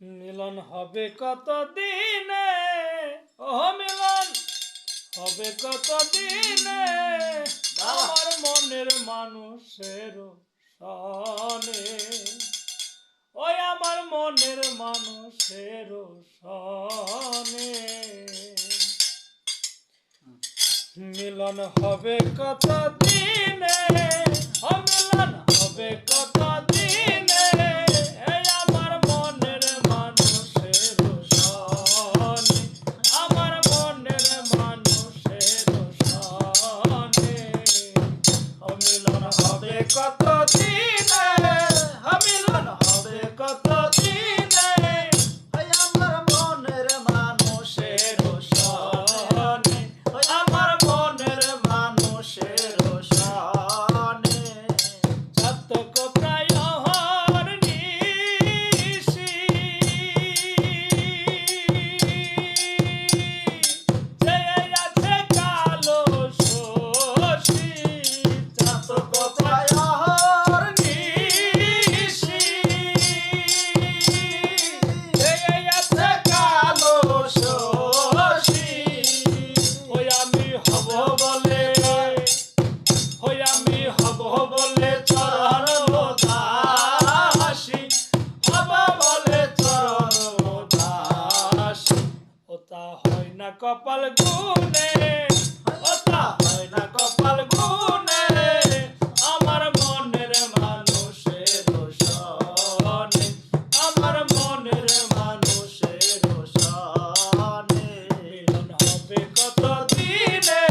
মিলন হবে কত দিনে, ও মিলন হবে কত দিনে, আমার মনের মানুষের সনে, ওই আমার মনের মানুষের সনে। মিলন হবে কত দিনে, ও মিলন হবে কত দিনে, এই আমার মনের মানুষের সনে, আমার মনের মানুষের সনে। ও মিলন হবে কত দিনে, ও মিলন হবে কত দিনে, এই আমার মনের মানুষের সনে, আমার মনের মানুষের সনে। চাতক প্রায় অহর্নিশি, চেয়ে আছে কালো শশী, চাতক প্রায় অহর্নিশি, চেয়ে আছে কালো শশী। ওই আমি হব বলে, ওই আমি হব বলে চরণ দাসী, হব বলে চরণ দাসী। ওটা হয় না কপাল গুনে, ওটা হয় না কপাল গুনে, আমার মনের মানুষের সনে, আমার মনের মানুষের সনে। মিলন হবে কত দিনে,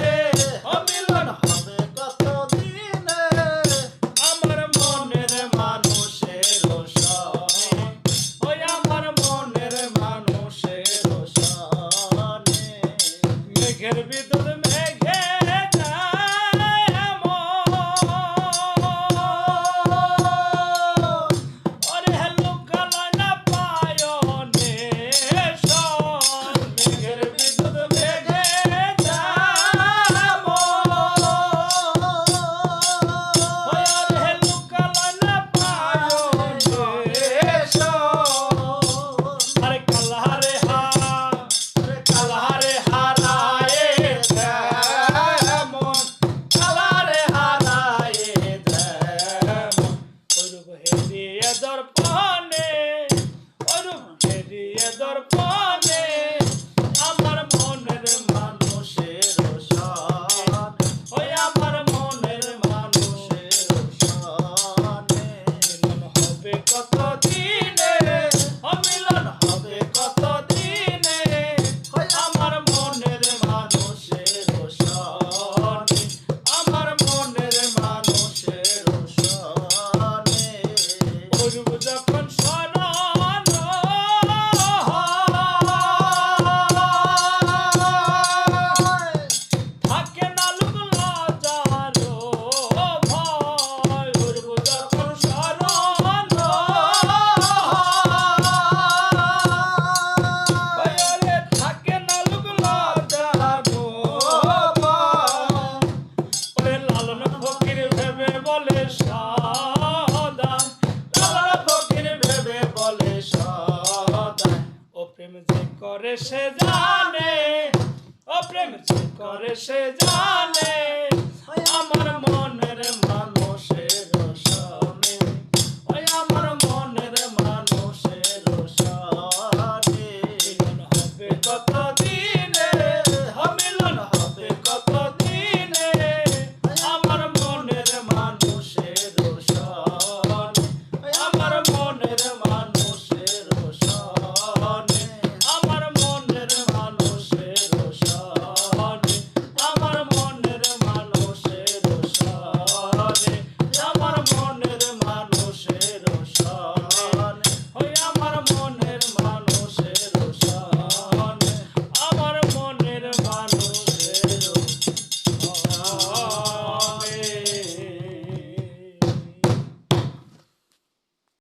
ও মিলন হবে কত দিনে, আমার মনের মানুষের সনে, ওই আমার মনের মানুষের সনে। মেঘের বিদ্যুৎ মেঘে যায় এমন, ওরে লুকালয় না পায়নে সন। মেঘের বিদ্যুৎ মেঘে যায় এমন, ওরে লুকালয় না পায়নে সন। আরে কালারে কালারে হারায়ে যেমন, কালারে হারায়ে যেমন, ওরূপ হেরিয়ে দর্পণে, ওরূপ হেরিয়ে দর্পণে, আমার মনের মানুষের সন, ওই আমার মনের মানুষের সনে। মিলন হবে কত দিনে, ও মিলন হবে কত দিনে, ওই আমার মনের মানুষের সনে, আমার মনের মানুষের সনে। ওরূপ যখন শরণ হয়, থাকে না লোক লজ্জার ভয়, ওরূপ যখন শরণ হয়, ওরে থাকে না লোক লজ্জার ভয়। ওরে লালন ফকির ভেবে বলে সদা, লালন ফকির ভেবে বলে সদা, ও প্রেম যে করে সে জানে, ও প্রেম যে করে সে জানে, আমার